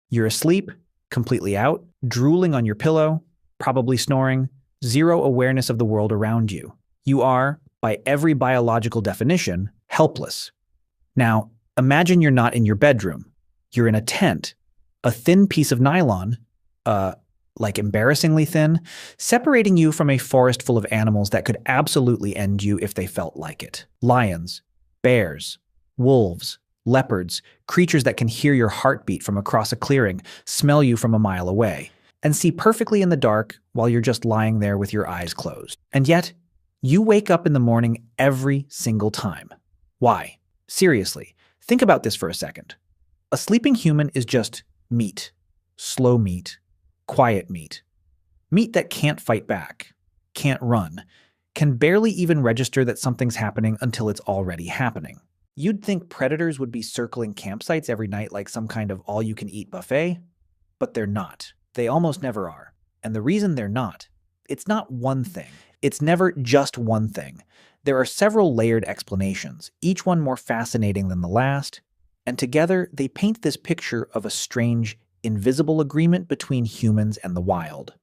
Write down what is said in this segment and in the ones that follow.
You're asleep, completely out, drooling on your pillow, probably snoring, zero awareness of the world around you. You are, by every biological definition, helpless. Now, imagine you're not in your bedroom. You're in a tent, a thin piece of nylon, like embarrassingly thin, separating you from a forest full of animals that could absolutely end you if they felt like it. Lions, bears, wolves, leopards, creatures that can hear your heartbeat from across a clearing, smell you from a mile away, and see perfectly in the dark while you're just lying there with your eyes closed. And yet, you wake up in the morning every single time. Why? Seriously, think about this for a second. A sleeping human is just meat, slow meat, quiet meat. Meat that can't fight back, can't run, can barely even register that something's happening until it's already happening. You'd think predators would be circling campsites every night like some kind of all-you-can-eat buffet, but they're not. They almost never are. And the reason they're not, it's not one thing. It's never just one thing. There are several layered explanations, each one more fascinating than the last, and together they paint this picture of a strange, invisible agreement between humans and the wild.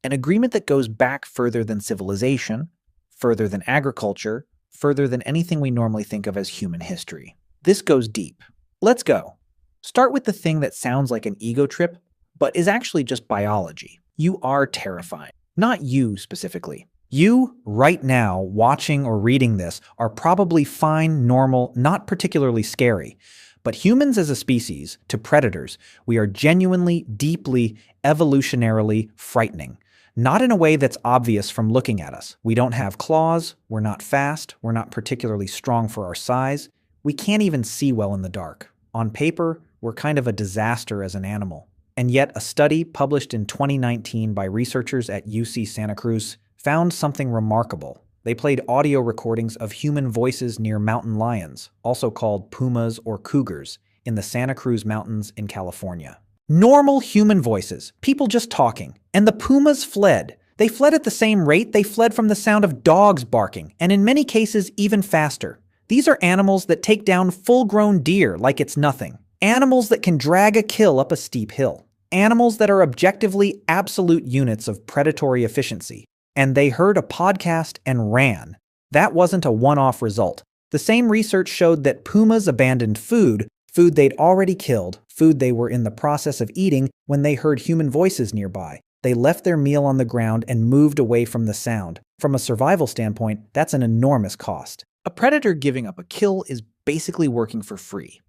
An agreement that goes back further than civilization, further than agriculture, further than anything we normally think of as human history. This goes deep. Let's go. Start with the thing that sounds like an ego trip, but is actually just biology. You are terrifying. Not you specifically. You, right now, watching or reading this, are probably fine, normal, not particularly scary. But humans as a species, to predators, we are genuinely, deeply, evolutionarily frightening. Not in a way that's obvious from looking at us. We don't have claws, we're not fast, we're not particularly strong for our size. We can't even see well in the dark. On paper, we're kind of a disaster as an animal. And yet a study published in 2019 by researchers at UC Santa Cruz found something remarkable. They played audio recordings of human voices near mountain lions, also called pumas or cougars, in the Santa Cruz Mountains in California. Normal human voices, people just talking, and the pumas fled. They fled at the same rate they fled from the sound of dogs barking, and in many cases even faster. These are animals that take down full-grown deer like it's nothing. Animals that can drag a kill up a steep hill. Animals that are objectively absolute units of predatory efficiency. And they heard a podcast and ran. That wasn't a one-off result. The same research showed that pumas abandoned food they'd already killed, food they were in the process of eating when they heard human voices nearby. They left their meal on the ground and moved away from the sound. From a survival standpoint, that's an enormous cost. A predator giving up a kill is basically working for free.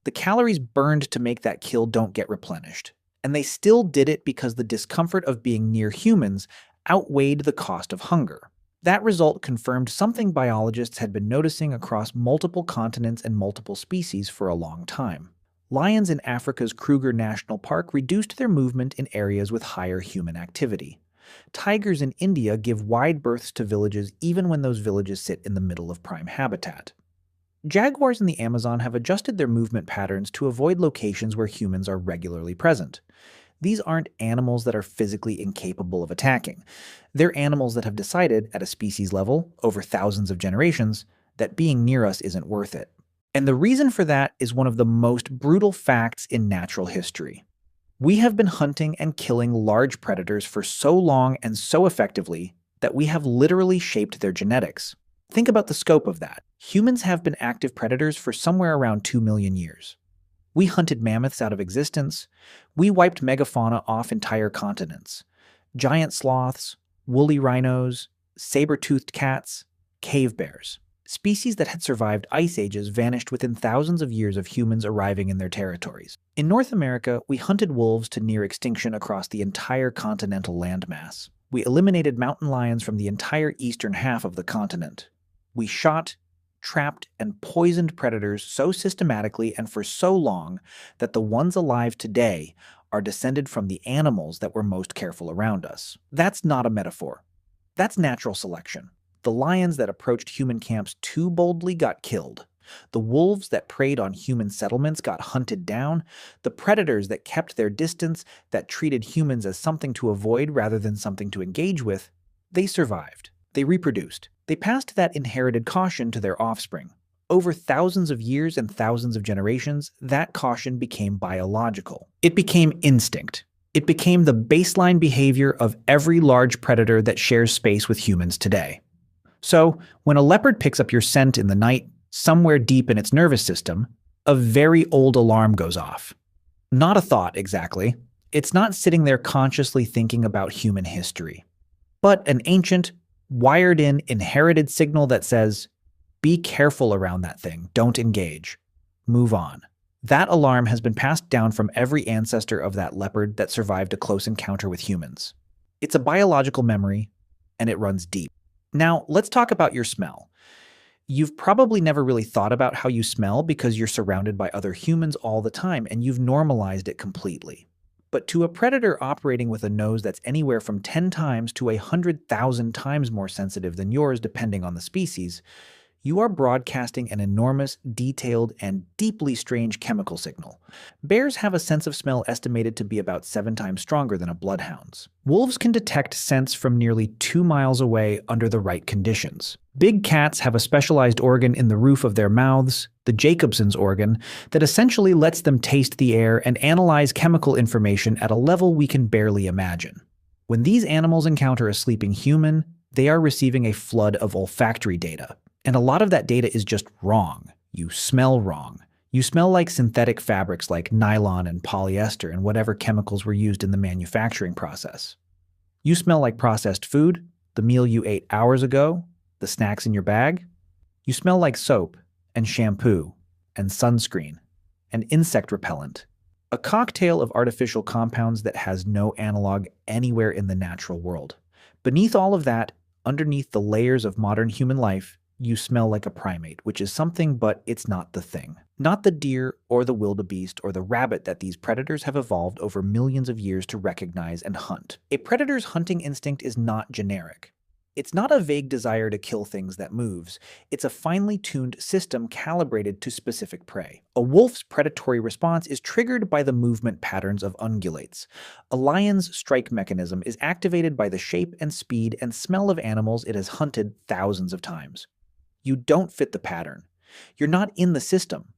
The calories burned to make that kill don't get replenished. And they still did it because the discomfort of being near humans outweighed the cost of hunger. That result confirmed something biologists had been noticing across multiple continents and multiple species for a long time. Lions in Africa's Kruger National Park reduced their movement in areas with higher human activity. Tigers in India give wide berths to villages even when those villages sit in the middle of prime habitat. Jaguars in the Amazon have adjusted their movement patterns to avoid locations where humans are regularly present. These aren't animals that are physically incapable of attacking. They're animals that have decided, at a species level, over thousands of generations, that being near us isn't worth it. And the reason for that is one of the most brutal facts in natural history. We have been hunting and killing large predators for so long and so effectively that we have literally shaped their genetics. Think about the scope of that. Humans have been active predators for somewhere around 2 million years. We hunted mammoths out of existence. We wiped megafauna off entire continents. Giant sloths, woolly rhinos, saber-toothed cats, cave bears. Species that had survived ice ages vanished within thousands of years of humans arriving in their territories. In North America, we hunted wolves to near extinction across the entire continental landmass. We eliminated mountain lions from the entire eastern half of the continent. We shot, trapped, and poisoned predators so systematically and for so long that the ones alive today are descended from the animals that were most careful around us. That's not a metaphor. That's natural selection. The lions that approached human camps too boldly got killed. The wolves that preyed on human settlements got hunted down. The predators that kept their distance, that treated humans as something to avoid rather than something to engage with, they survived. They reproduced. They passed that inherited caution to their offspring. Over thousands of years and thousands of generations, that caution became biological. It became instinct. It became the baseline behavior of every large predator that shares space with humans today. So, when a leopard picks up your scent in the night, somewhere deep in its nervous system, a very old alarm goes off. Not a thought, exactly. It's not sitting there consciously thinking about human history, but an ancient, wired-in, inherited signal that says, be careful around that thing, don't engage. Move on. That alarm has been passed down from every ancestor of that leopard that survived a close encounter with humans. It's a biological memory, and it runs deep. Now, let's talk about your smell. You've probably never really thought about how you smell because you're surrounded by other humans all the time, and you've normalized it completely. But to a predator operating with a nose that's anywhere from 10 times to 100,000 times more sensitive than yours, depending on the species, you are broadcasting an enormous, detailed, and deeply strange chemical signal. Bears have a sense of smell estimated to be about 7 times stronger than a bloodhound's. Wolves can detect scents from nearly 2 miles away under the right conditions. Big cats have a specialized organ in the roof of their mouths, the Jacobson's organ, that essentially lets them taste the air and analyze chemical information at a level we can barely imagine. When these animals encounter a sleeping human, they are receiving a flood of olfactory data. And a lot of that data is just wrong. You smell wrong. You smell like synthetic fabrics like nylon and polyester and whatever chemicals were used in the manufacturing process. You smell like processed food, the meal you ate hours ago, the snacks in your bag. You smell like soap and shampoo and sunscreen and insect repellent. A cocktail of artificial compounds that has no analog anywhere in the natural world. Beneath all of that, underneath the layers of modern human life, you smell like a primate, which is something, but it's not the thing. Not the deer or the wildebeest or the rabbit that these predators have evolved over millions of years to recognize and hunt. A predator's hunting instinct is not generic. It's not a vague desire to kill things that moves. It's a finely tuned system calibrated to specific prey. A wolf's predatory response is triggered by the movement patterns of ungulates. A lion's strike mechanism is activated by the shape and speed and smell of animals it has hunted thousands of times. You don't fit the pattern. You're not in the system.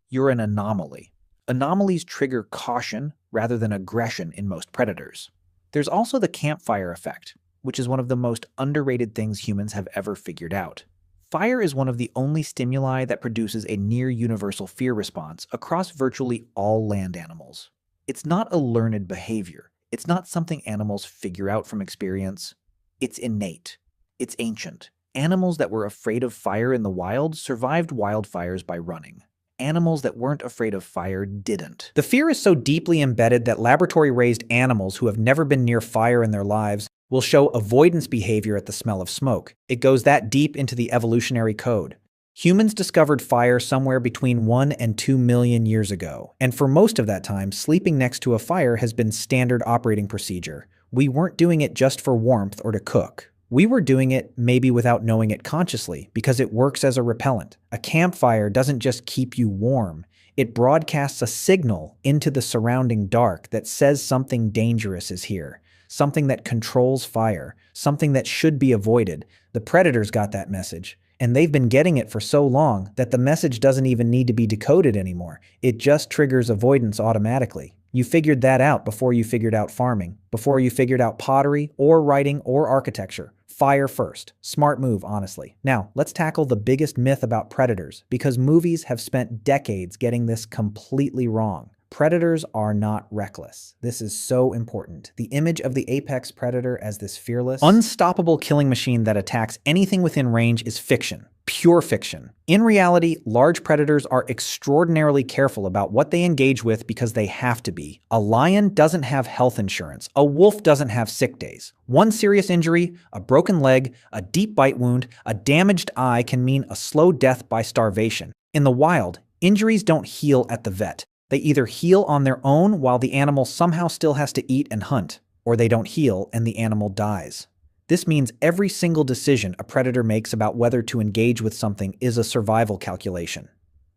You're an anomaly. Anomalies trigger caution rather than aggression in most predators. There's also the campfire effect, which is one of the most underrated things humans have ever figured out. Fire is one of the only stimuli that produces a near-universal fear response across virtually all land animals. It's not a learned behavior. It's not something animals figure out from experience. It's innate. It's ancient. Animals that were afraid of fire in the wild survived wildfires by running. Animals that weren't afraid of fire didn't. The fear is so deeply embedded that laboratory-raised animals who have never been near fire in their lives will show avoidance behavior at the smell of smoke. It goes that deep into the evolutionary code. Humans discovered fire somewhere between 1 and 2 million years ago, and for most of that time, sleeping next to a fire has been standard operating procedure. We weren't doing it just for warmth or to cook. We were doing it maybe without knowing it consciously because it works as a repellent. A campfire doesn't just keep you warm. It broadcasts a signal into the surrounding dark that says something dangerous is here, something that controls fire, something that should be avoided. The predators got that message, and they've been getting it for so long that the message doesn't even need to be decoded anymore. It just triggers avoidance automatically. You figured that out before you figured out farming, before you figured out pottery or writing or architecture. Fire first. Smart move, honestly. Now, let's tackle the biggest myth about predators, because movies have spent decades getting this completely wrong. Predators are not reckless. This is so important. The image of the apex predator as this fearless, unstoppable killing machine that attacks anything within range is fiction. Pure fiction. In reality, large predators are extraordinarily careful about what they engage with because they have to be. A lion doesn't have health insurance. A wolf doesn't have sick days. One serious injury, a broken leg, a deep bite wound, a damaged eye can mean a slow death by starvation. In the wild, injuries don't heal at the vet. They either heal on their own while the animal somehow still has to eat and hunt, or they don't heal and the animal dies. This means every single decision a predator makes about whether to engage with something is a survival calculation.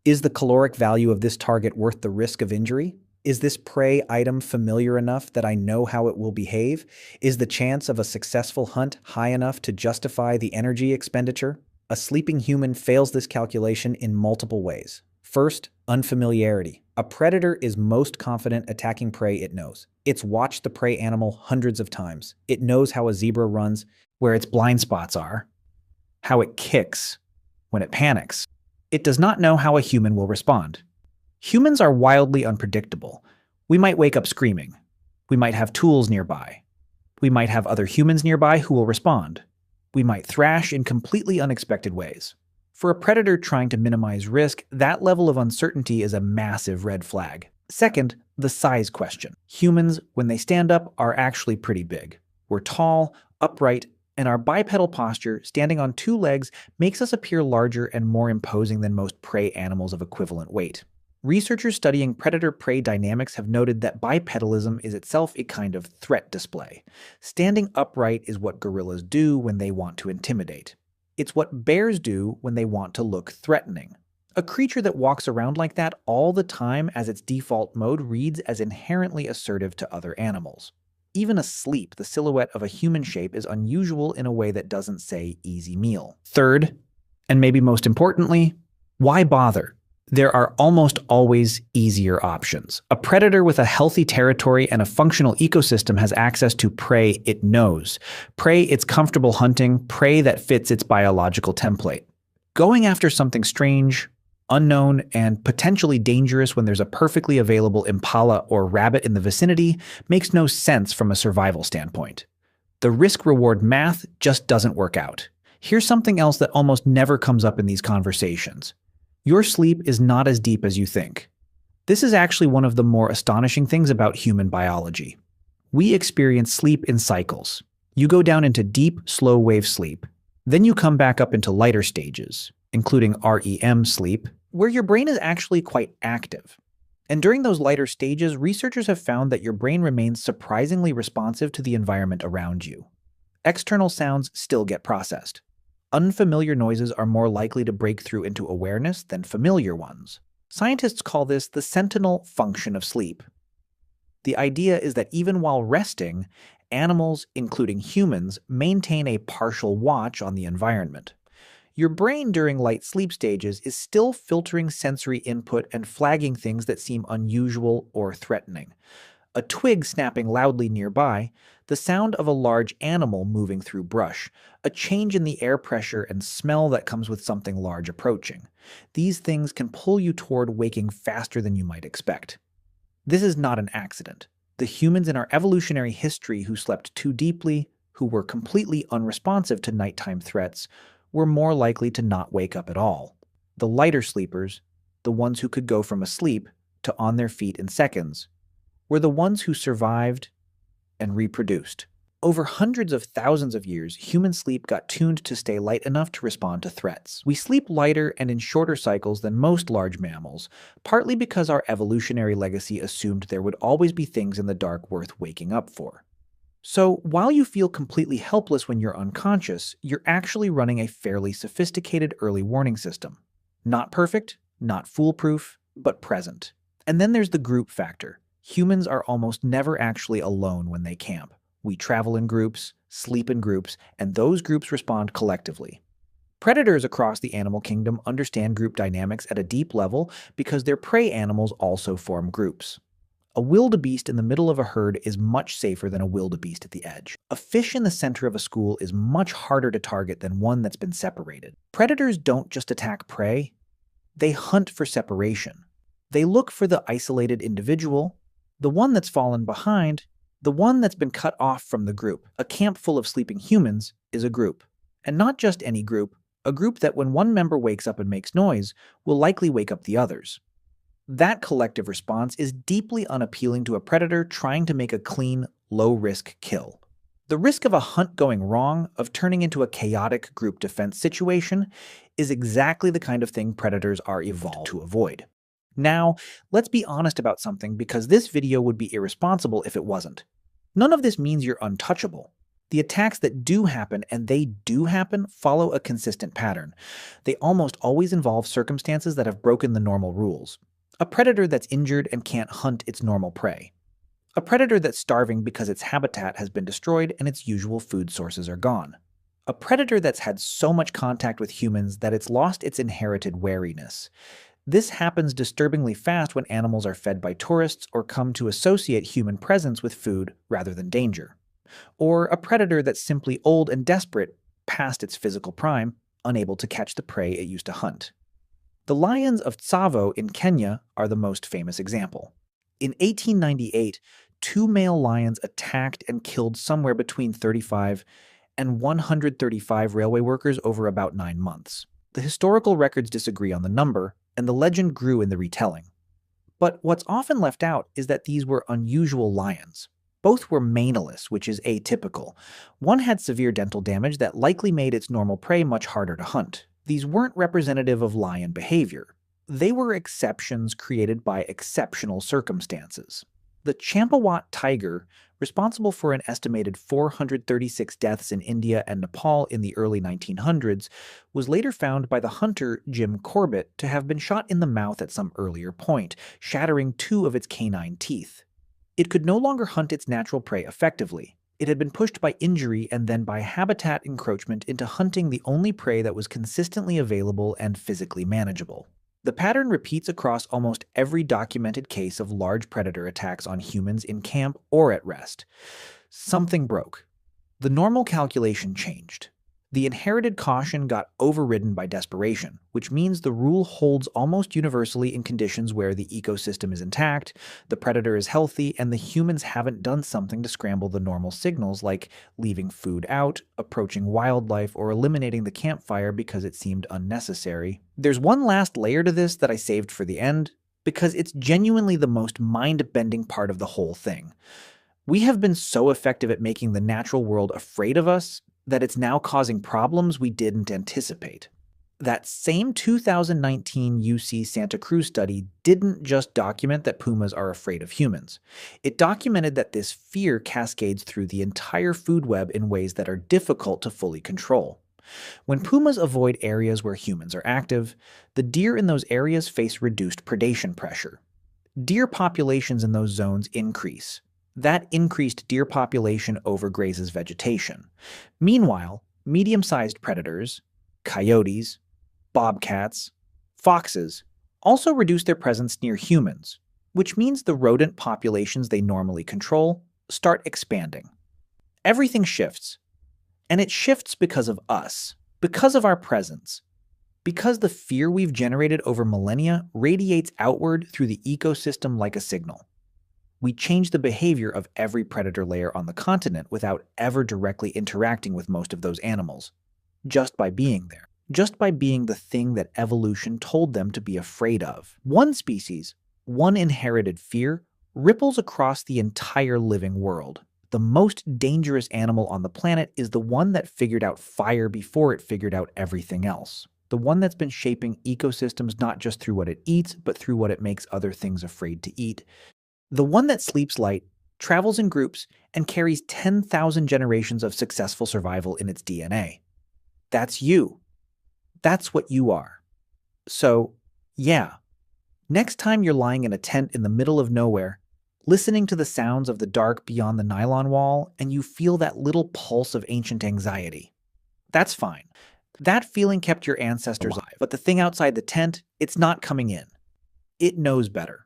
Is the caloric value of this target worth the risk of injury? Is this prey item familiar enough that I know how it will behave? Is the chance of a successful hunt high enough to justify the energy expenditure? A sleeping human fails this calculation in multiple ways. First, unfamiliarity. A predator is most confident attacking prey it knows. It's watched the prey animal hundreds of times. It knows how a zebra runs, where its blind spots are, how it kicks when it panics. It does not know how a human will respond. Humans are wildly unpredictable. We might wake up screaming. We might have tools nearby. We might have other humans nearby who will respond. We might thrash in completely unexpected ways. For a predator trying to minimize risk, that level of uncertainty is a massive red flag. Second, the size question. Humans, when they stand up, are actually pretty big. We're tall, upright, and our bipedal posture, standing on two legs, makes us appear larger and more imposing than most prey animals of equivalent weight. Researchers studying predator-prey dynamics have noted that bipedalism is itself a kind of threat display. Standing upright is what gorillas do when they want to intimidate. It's what bears do when they want to look threatening. A creature that walks around like that all the time as its default mode reads as inherently assertive to other animals. Even asleep, the silhouette of a human shape is unusual in a way that doesn't say easy meal. Third, and maybe most importantly, why bother? There are almost always easier options. A predator with a healthy territory and a functional ecosystem has access to prey it knows, prey it's comfortable hunting, prey that fits its biological template. Going after something strange, unknown, and potentially dangerous when there's a perfectly available impala or rabbit in the vicinity makes no sense from a survival standpoint. The risk-reward math just doesn't work out. Here's something else that almost never comes up in these conversations. Your sleep is not as deep as you think. This is actually one of the more astonishing things about human biology. We experience sleep in cycles. You go down into deep, slow-wave sleep. Then you come back up into lighter stages, including REM sleep, where your brain is actually quite active. And during those lighter stages, researchers have found that your brain remains surprisingly responsive to the environment around you. External sounds still get processed. Unfamiliar noises are more likely to break through into awareness than familiar ones. Scientists call this the sentinel function of sleep. The idea is that even while resting, animals, including humans, maintain a partial watch on the environment. Your brain during light sleep stages is still filtering sensory input and flagging things that seem unusual or threatening. A twig snapping loudly nearby, the sound of a large animal moving through brush, a change in the air pressure and smell that comes with something large approaching. These things can pull you toward waking faster than you might expect. This is not an accident. The humans in our evolutionary history who slept too deeply, who were completely unresponsive to nighttime threats, were more likely to not wake up at all. The lighter sleepers, the ones who could go from asleep to on their feet in seconds, were the ones who survived and reproduced. Over hundreds of thousands of years, human sleep got tuned to stay light enough to respond to threats. We sleep lighter and in shorter cycles than most large mammals, partly because our evolutionary legacy assumed there would always be things in the dark worth waking up for. So, while you feel completely helpless when you're unconscious, you're actually running a fairly sophisticated early warning system. Not perfect, not foolproof, but present. And then there's the group factor. Humans are almost never actually alone when they camp. We travel in groups, sleep in groups, and those groups respond collectively. Predators across the animal kingdom understand group dynamics at a deep level because their prey animals also form groups. A wildebeest in the middle of a herd is much safer than a wildebeest at the edge. A fish in the center of a school is much harder to target than one that's been separated. Predators don't just attack prey, they hunt for separation. They look for the isolated individual, the one that's fallen behind, the one that's been cut off from the group. A camp full of sleeping humans is a group. And not just any group, a group that when one member wakes up and makes noise, will likely wake up the others. That collective response is deeply unappealing to a predator trying to make a clean, low-risk kill. The risk of a hunt going wrong, of turning into a chaotic group defense situation, is exactly the kind of thing predators are evolved to avoid. Now, let's be honest about something because this video would be irresponsible if it wasn't. None of this means you're untouchable. The attacks that do happen, and they do happen, follow a consistent pattern. They almost always involve circumstances that have broken the normal rules. A predator that's injured and can't hunt its normal prey. A predator that's starving because its habitat has been destroyed and its usual food sources are gone. A predator that's had so much contact with humans that it's lost its inherited wariness. This happens disturbingly fast when animals are fed by tourists or come to associate human presence with food rather than danger. Or a predator that's simply old and desperate, past its physical prime, unable to catch the prey it used to hunt. The lions of Tsavo in Kenya are the most famous example. In 1898, two male lions attacked and killed somewhere between 35 and 135 railway workers over about 9 months. The historical records disagree on the number, and the legend grew in the retelling. But what's often left out is that these were unusual lions. Both were maneless, which is atypical. One had severe dental damage that likely made its normal prey much harder to hunt. These weren't representative of lion behavior. They were exceptions created by exceptional circumstances. The Champawat tiger, responsible for an estimated 436 deaths in India and Nepal in the early 1900s, was later found by the hunter Jim Corbett to have been shot in the mouth at some earlier point, shattering 2 of its canine teeth. It could no longer hunt its natural prey effectively. It had been pushed by injury and then by habitat encroachment into hunting the only prey that was consistently available and physically manageable. The pattern repeats across almost every documented case of large predator attacks on humans in camp or at rest. Something broke. The normal calculation changed. The inherited caution got overridden by desperation, which means the rule holds almost universally in conditions where the ecosystem is intact, the predator is healthy, and the humans haven't done something to scramble the normal signals like leaving food out, approaching wildlife, or eliminating the campfire because it seemed unnecessary. There's one last layer to this that I saved for the end, because it's genuinely the most mind-bending part of the whole thing. We have been so effective at making the natural world afraid of us that it's now causing problems we didn't anticipate. That same 2019 UC Santa Cruz study didn't just document that pumas are afraid of humans. It documented that this fear cascades through the entire food web in ways that are difficult to fully control. When pumas avoid areas where humans are active, the deer in those areas face reduced predation pressure. Deer populations in those zones increase. That increased deer population overgrazes vegetation. Meanwhile, medium-sized predators, coyotes, bobcats, foxes, also reduce their presence near humans, which means the rodent populations they normally control start expanding. Everything shifts, and it shifts because of us, because of our presence, because the fear we've generated over millennia radiates outward through the ecosystem like a signal. We change the behavior of every predator layer on the continent without ever directly interacting with most of those animals, just by being there, just by being the thing that evolution told them to be afraid of. One species, one inherited fear, ripples across the entire living world. The most dangerous animal on the planet is the one that figured out fire before it figured out everything else. The one that's been shaping ecosystems not just through what it eats, but through what it makes other things afraid to eat. The one that sleeps light, travels in groups, and carries 10,000 generations of successful survival in its DNA. That's you. That's what you are. So, yeah, next time you're lying in a tent in the middle of nowhere, listening to the sounds of the dark beyond the nylon wall, and you feel that little pulse of ancient anxiety, that's fine. That feeling kept your ancestors alive. But the thing outside the tent, it's not coming in. It knows better.